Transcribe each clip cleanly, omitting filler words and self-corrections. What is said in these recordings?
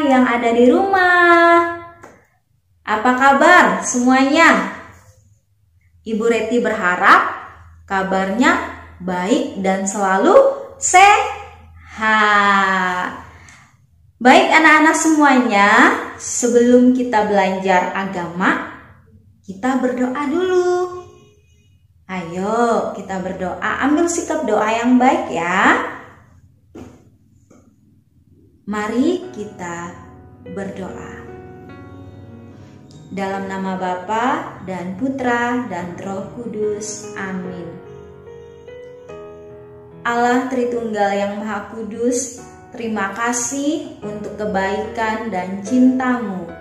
yang ada di rumah. Apa kabar semuanya? Ibu Reti berharap kabarnya baik dan selalu sehat. Baik anak-anak semuanya, sebelum kita belajar agama, kita berdoa dulu. Ayo kita berdoa, ambil sikap doa yang baik ya. Mari kita berdoa. Dalam nama Bapa dan Putra dan Roh Kudus. Amin. Allah Tritunggal yang Maha Kudus, terima kasih untuk kebaikan dan cinta-Mu,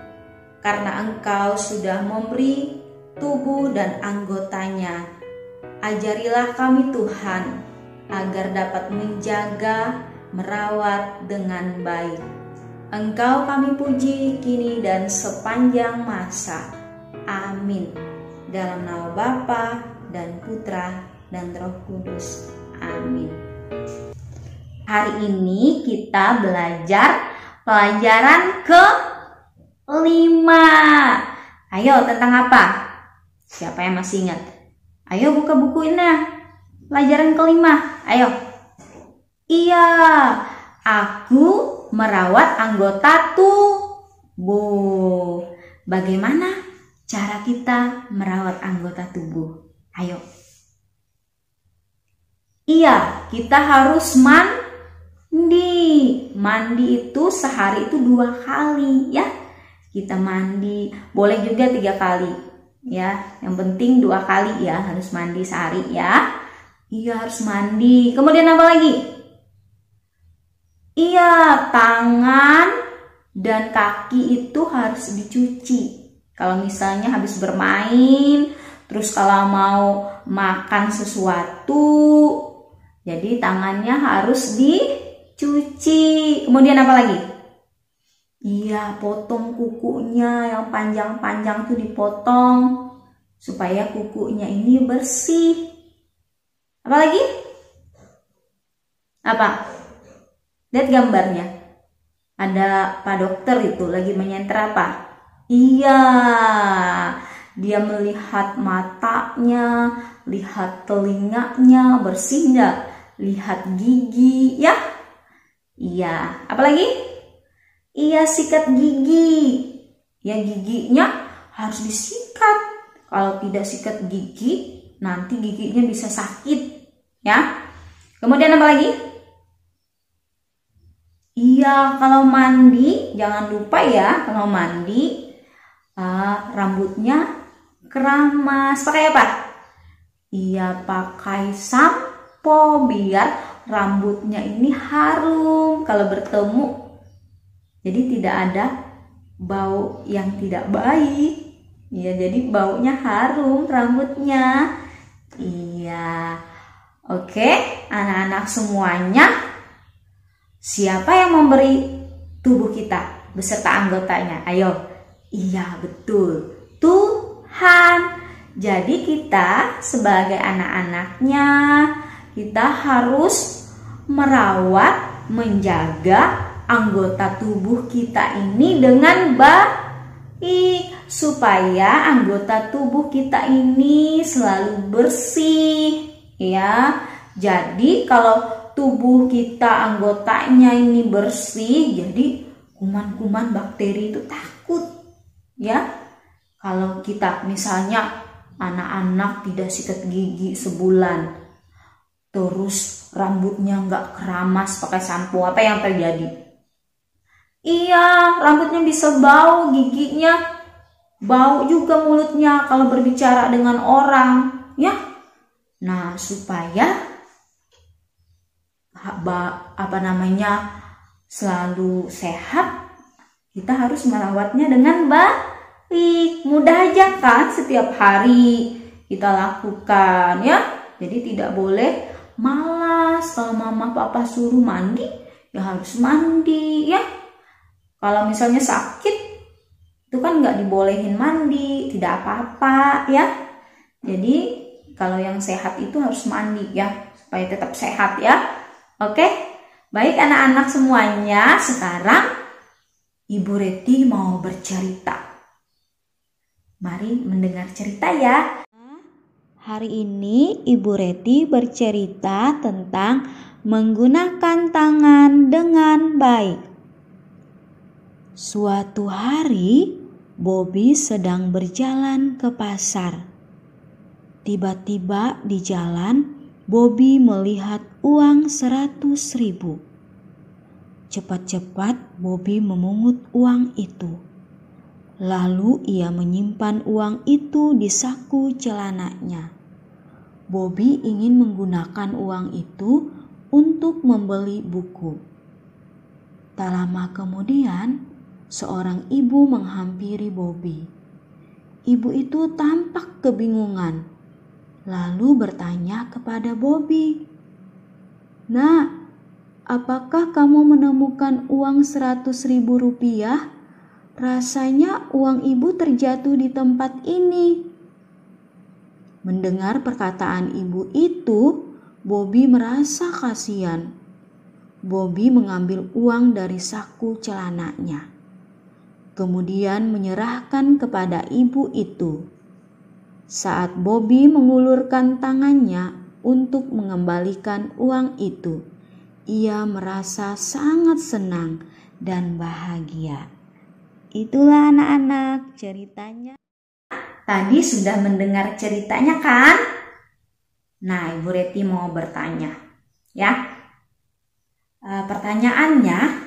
karena Engkau sudah memberi tubuh dan anggotanya. Ajarilah kami Tuhan, agar dapat menjaga, merawat dengan baik. Engkau kami puji kini dan sepanjang masa. Amin. Dalam nama Bapa dan Putra dan Roh Kudus. Amin. Hari ini kita belajar pelajaran ke-5. Ayo, tentang apa? Siapa yang masih ingat? Ayo buka bukunya. Pelajaran ke-5. Ayo. Iya, aku merawat anggota tubuh. Bagaimana cara kita merawat anggota tubuh? Ayo. Iya, kita harus mandi. Mandi itu sehari itu 2 kali ya. Kita mandi, boleh juga 3 kali ya. Yang penting 2 kali ya, harus mandi sehari ya. Iya, harus mandi. Kemudian apa lagi? Iya, tangan dan kaki itu harus dicuci. Kalau misalnya habis bermain, terus kalau mau makan sesuatu, jadi tangannya harus dicuci. Kemudian apa lagi? Iya, potong kukunya yang panjang-panjang tuh dipotong supaya kukunya ini bersih. Apa lagi? Apa? Lihat gambarnya. Ada Pak Dokter itu lagi menyenter apa? Iya, dia melihat matanya, lihat telinganya, bersih enggak? Lihat gigi ya? Iya, apa lagi? Iya, sikat gigi. Ya, giginya harus disikat. Kalau tidak sikat gigi, nanti giginya bisa sakit ya. Kemudian apa lagi? Iya, kalau mandi jangan lupa ya, kalau mandi rambutnya keramas. Pakai apa? Iya, pakai sampo biar rambutnya ini harum kalau bertemu. Jadi tidak ada bau yang tidak baik. Iya, jadi baunya harum rambutnya. Iya. Oke, anak-anak semuanya. Siapa yang memberi tubuh kita beserta anggotanya? Ayo. Iya, betul. Tuhan. Jadi kita sebagai anak-anaknya, kita harus merawat, menjaga anggota tubuh kita ini dengan baik, supaya anggota tubuh kita ini selalu bersih ya. Jadi kalau tubuh kita anggotanya ini bersih, jadi kuman-kuman bakteri itu takut ya. Kalau kita misalnya anak-anak tidak sikat gigi sebulan, terus rambutnya nggak keramas pakai sampo, apa yang terjadi? Iya, rambutnya bisa bau, giginya bau juga, mulutnya kalau berbicara dengan orang ya. Nah, supaya selalu sehat, kita harus merawatnya dengan baik. Mudah aja kan, setiap hari kita lakukan ya. Jadi tidak boleh malas. Kalau mama papa suruh mandi, ya harus mandi ya. Kalau misalnya sakit, itu kan nggak dibolehin mandi, tidak apa-apa ya. Jadi kalau yang sehat itu harus mandi ya, supaya tetap sehat ya. Oke, baik anak-anak semuanya, sekarang Ibu Reti mau bercerita. Mari mendengar cerita ya. Hari ini Ibu Reti bercerita tentang menggunakan tangan dengan baik. Suatu hari, Bobby sedang berjalan ke pasar. Tiba-tiba di jalan, Bobby melihat uang 100.000. Cepat-cepat Bobby memungut uang itu. Lalu ia menyimpan uang itu di saku celananya. Bobby ingin menggunakan uang itu untuk membeli buku. Tak lama kemudian, seorang ibu menghampiri Bobby. Ibu itu tampak kebingungan, lalu bertanya kepada Bobby, "Nak, apakah kamu menemukan uang 100.000 rupiah? Rasanya uang ibu terjatuh di tempat ini." Mendengar perkataan ibu itu, Bobby merasa kasihan. Bobby mengambil uang dari saku celananya, kemudian menyerahkan kepada ibu itu. Saat Bobby mengulurkan tangannya untuk mengembalikan uang itu, ia merasa sangat senang dan bahagia. Itulah anak-anak ceritanya. Tadi sudah mendengar ceritanya kan? Nah, Ibu Reti mau bertanya ya. Pertanyaannya,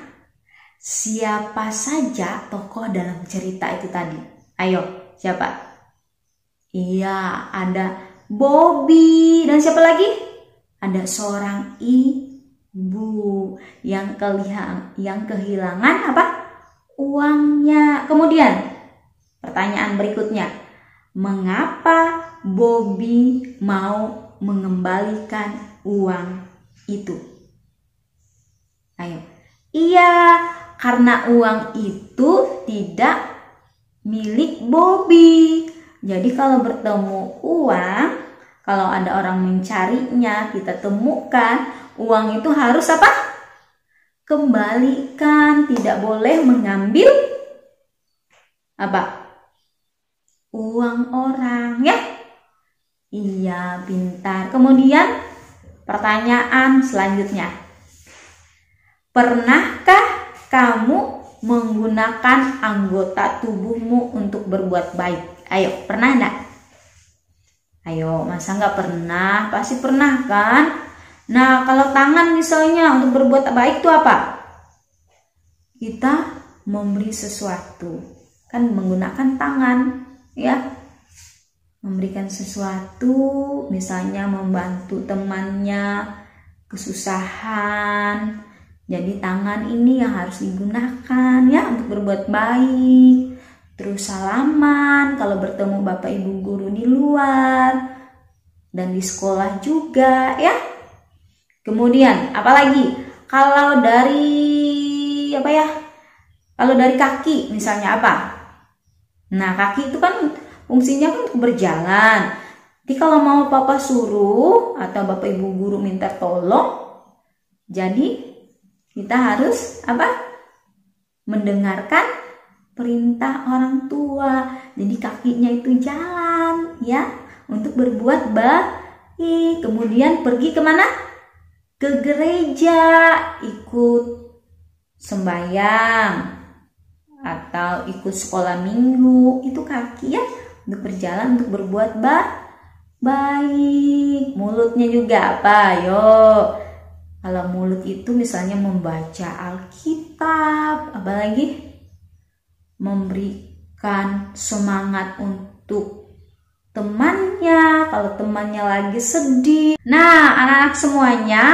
siapa saja tokoh dalam cerita itu tadi? Ayo, siapa? Iya, ada Bobby dan siapa lagi? Ada seorang ibu yang kehilangan apa? Uangnya. Kemudian, pertanyaan berikutnya, mengapa Bobby mau mengembalikan uang itu? Ayo. Iya, karena uang itu tidak milik Bobby. Jadi kalau bertemu uang, kalau ada orang mencarinya, kita temukan, uang itu harus apa? Kembalikan, tidak boleh mengambil apa? Uang orang ya. Iya, pintar. Kemudian pertanyaan selanjutnya. Pernahkah kamu menggunakan anggota tubuhmu untuk berbuat baik? Ayo, pernah enggak? Ayo, masa nggak pernah? Pasti pernah kan? Nah, kalau tangan misalnya untuk berbuat baik itu apa? Kita memberi sesuatu. Kan menggunakan tangan. Ya, memberikan sesuatu, misalnya membantu temannya kesusahan. Jadi tangan ini yang harus digunakan ya untuk berbuat baik. Terus salaman kalau bertemu bapak ibu guru di luar dan di sekolah juga ya. Kemudian apalagi kalau dari apa ya? Kalau dari kaki misalnya apa? Nah, kaki itu kan fungsinya kan untuk berjalan. Jadi kalau mau papa suruh atau bapak ibu guru minta tolong, jadi kita harus apa? Mendengarkan perintah orang tua. Jadi kakinya itu jalan ya untuk berbuat baik. Kemudian pergi kemana? Ke gereja, ikut sembahyang atau ikut sekolah minggu. Itu kaki ya, untuk berjalan, untuk berbuat baik. Mulutnya juga apa? Yo, kalau mulut itu misalnya membaca Alkitab, apalagi memberikan semangat untuk temannya kalau temannya lagi sedih. Nah, anak-anak semuanya,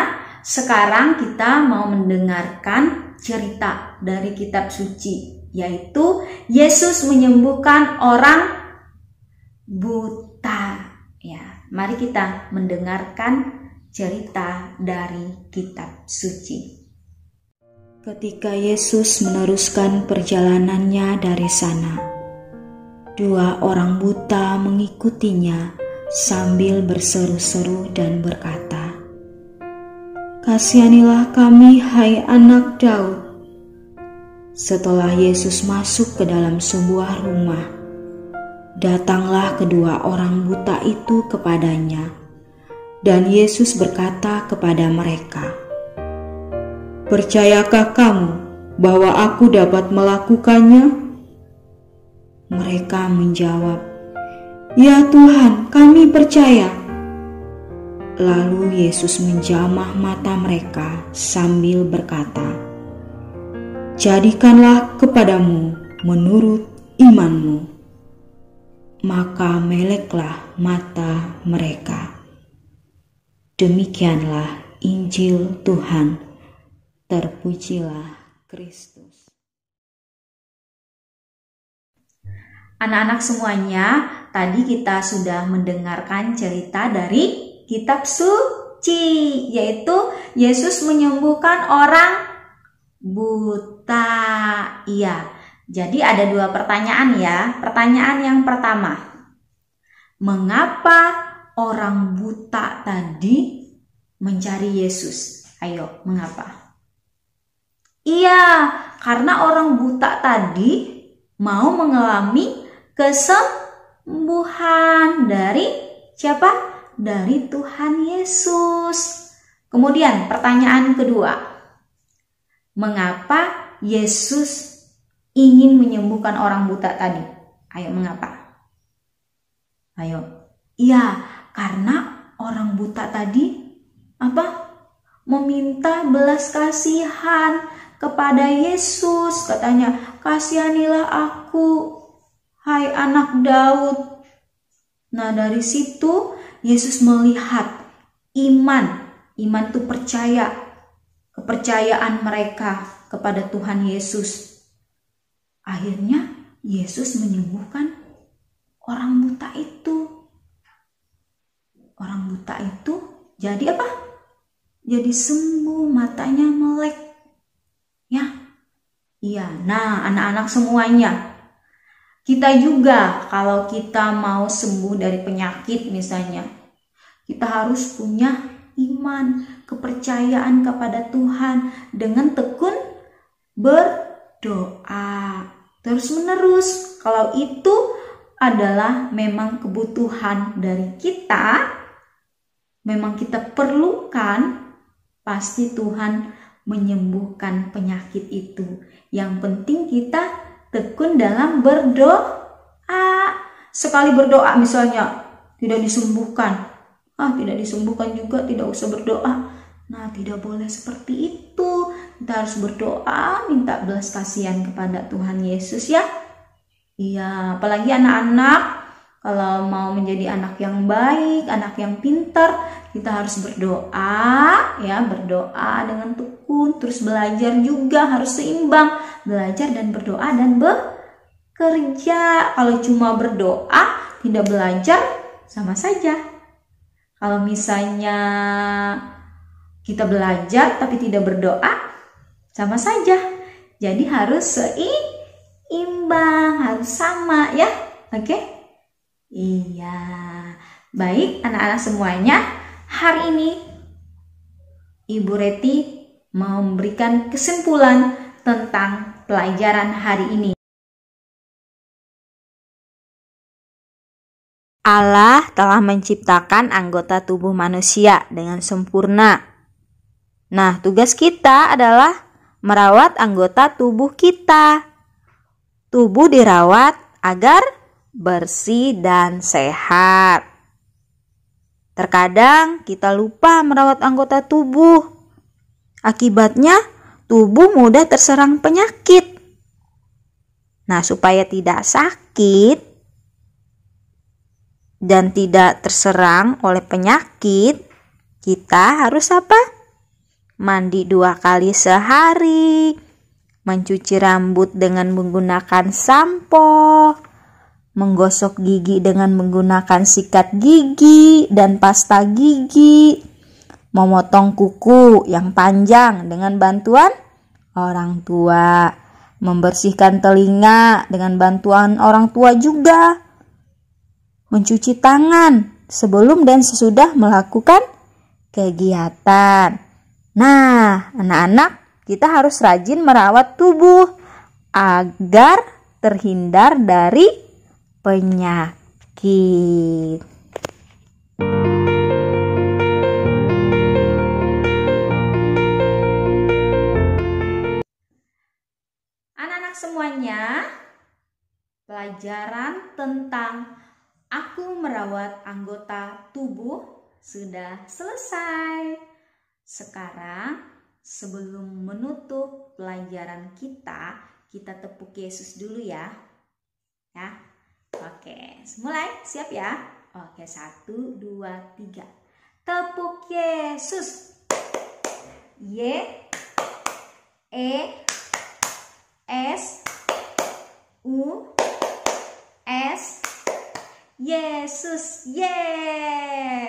sekarang kita mau mendengarkan cerita dari kitab suci, yaitu Yesus menyembuhkan orang buta. Ya, mari kita mendengarkan cerita dari kitab suci. Ketika Yesus meneruskan perjalanannya dari sana, 2 orang buta mengikutinya sambil berseru-seru dan berkata, "Kasihanilah kami, hai anak Daud." Setelah Yesus masuk ke dalam sebuah rumah, datanglah kedua orang buta itu kepadanya, dan Yesus berkata kepada mereka, "Percayakah kamu bahwa aku dapat melakukannya?" Mereka menjawab, "Ya Tuhan, kami percaya." Lalu Yesus menjamah mata mereka sambil berkata, "Jadikanlah kepadamu menurut imanmu." Maka meleklah mata mereka. Demikianlah Injil Tuhan. Terpujilah Kristus. Anak-anak semuanya, tadi kita sudah mendengarkan cerita dari kitab suci, yaitu Yesus menyembuhkan orang buta. Iya, jadi ada dua pertanyaan ya. Pertanyaan yang pertama, mengapa orang buta tadi mencari Yesus? Ayo, mengapa? Iya, karena orang buta tadi mau mengalami kesembuhan dari siapa? Dari Tuhan Yesus. Kemudian pertanyaan kedua, mengapa Yesus ingin menyembuhkan orang buta tadi? Ayo, mengapa? Ayo. Iya, karena orang buta tadi meminta belas kasihan kepada Yesus. Katanya, "Kasihanilah aku, hai anak Daud." Nah, dari situ Yesus melihat iman itu percaya, kepercayaan mereka kepada Tuhan Yesus. Akhirnya Yesus menyembuhkan orang buta itu. Orang buta itu jadi apa? Jadi sembuh, matanya melek. Ya. Iya. Nah, anak-anak semuanya, kita juga kalau kita mau sembuh dari penyakit misalnya, kita harus punya iman, kepercayaan kepada Tuhan dengan tekun berdoa terus-menerus. Kalau itu adalah memang kebutuhan dari kita, memang kita perlukan, pasti Tuhan menyembuhkan penyakit itu. Yang penting kita tekun dalam berdoa. Sekali berdoa misalnya tidak disembuhkan, tidak disembuhkan juga, tidak usah berdoa. Nah, tidak boleh seperti itu. Kita harus berdoa, minta belas kasihan kepada Tuhan Yesus ya. Iya, apalagi anak-anak, kalau mau menjadi anak yang baik, anak yang pintar, kita harus berdoa ya, berdoa dengan tekun, terus belajar juga harus seimbang, belajar dan berdoa dan bekerja. Kalau cuma berdoa, tidak belajar, sama saja. Kalau misalnya kita belajar tapi tidak berdoa, sama saja. Jadi harus seimbang, harus sama ya. Oke? Iya. Baik anak-anak semuanya, hari ini Ibu Reti memberikan kesimpulan tentang pelajaran hari ini. Allah telah menciptakan anggota tubuh manusia dengan sempurna. Nah, tugas kita adalah merawat anggota tubuh kita. Tubuh dirawat agar bersih dan sehat. Terkadang kita lupa merawat anggota tubuh. Akibatnya, tubuh mudah terserang penyakit. Nah, supaya tidak sakit dan tidak terserang oleh penyakit, kita harus apa? Mandi 2 kali sehari, mencuci rambut dengan menggunakan sampo, menggosok gigi dengan menggunakan sikat gigi dan pasta gigi, memotong kuku yang panjang dengan bantuan orang tua, membersihkan telinga dengan bantuan orang tua juga, mencuci tangan sebelum dan sesudah melakukan kegiatan. Nah, anak-anak, kita harus rajin merawat tubuh agar terhindar dari penyakit. Anak-anak semuanya, pelajaran tentang aku merawat anggota tubuh sudah selesai. Sekarang, sebelum menutup pelajaran kita tepuk Yesus dulu ya. Ya. Oke, mulai, siap ya? Oke, 1, 2, 3. Tepuk Yesus. Y E S U S Yesus. Yes.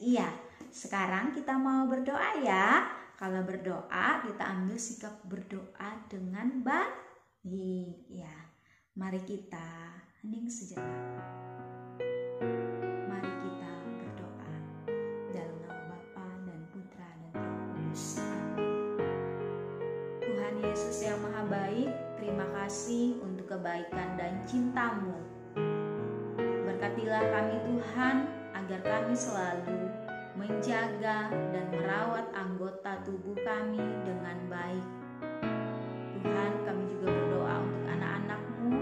Iya. Sekarang kita mau berdoa ya. Kalau berdoa kita ambil sikap berdoa dengan baik ya. Mari kita hening sejenak. Mari kita berdoa dalam nama Bapa dan Putra dan Roh Kudus. Tuhan Yesus yang Maha Baik, terima kasih untuk kebaikan dan cinta-Mu. Berkatilah kami Tuhan, agar kami selalu menjaga dan merawat anggota tubuh kami dengan baik. Tuhan, kami juga berdoa untuk anak-anak-Mu,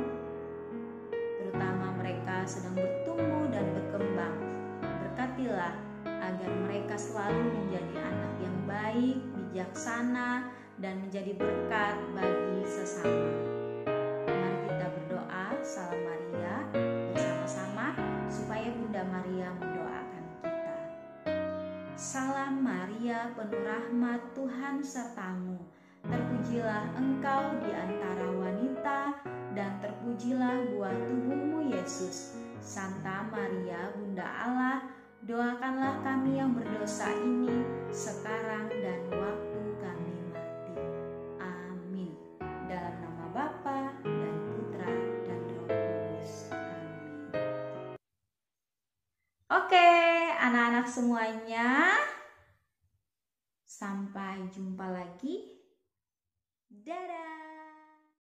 terutama mereka sedang bertumbuh dan berkembang. Berkatilah agar mereka selalu menjadi anak yang baik, bijaksana, dan menjadi berkat bagi sesama. Mari kita berdoa Salam Maria bersama-sama supaya Bunda Maria mendoakan kita. Salam Maria, penuh rahmat, Tuhan sertamu. Terpujilah engkau di antara wanita, dan terpujilah buah tubuhmu Yesus. Santa Maria, Bunda Allah, doakanlah kami yang berdosa ini sekarang dan waktu kami mati. Amin. Dalam nama Bapa dan Putra dan Roh Kudus. Amin. Oke, anak-anak semuanya, sampai jumpa lagi. Dadah.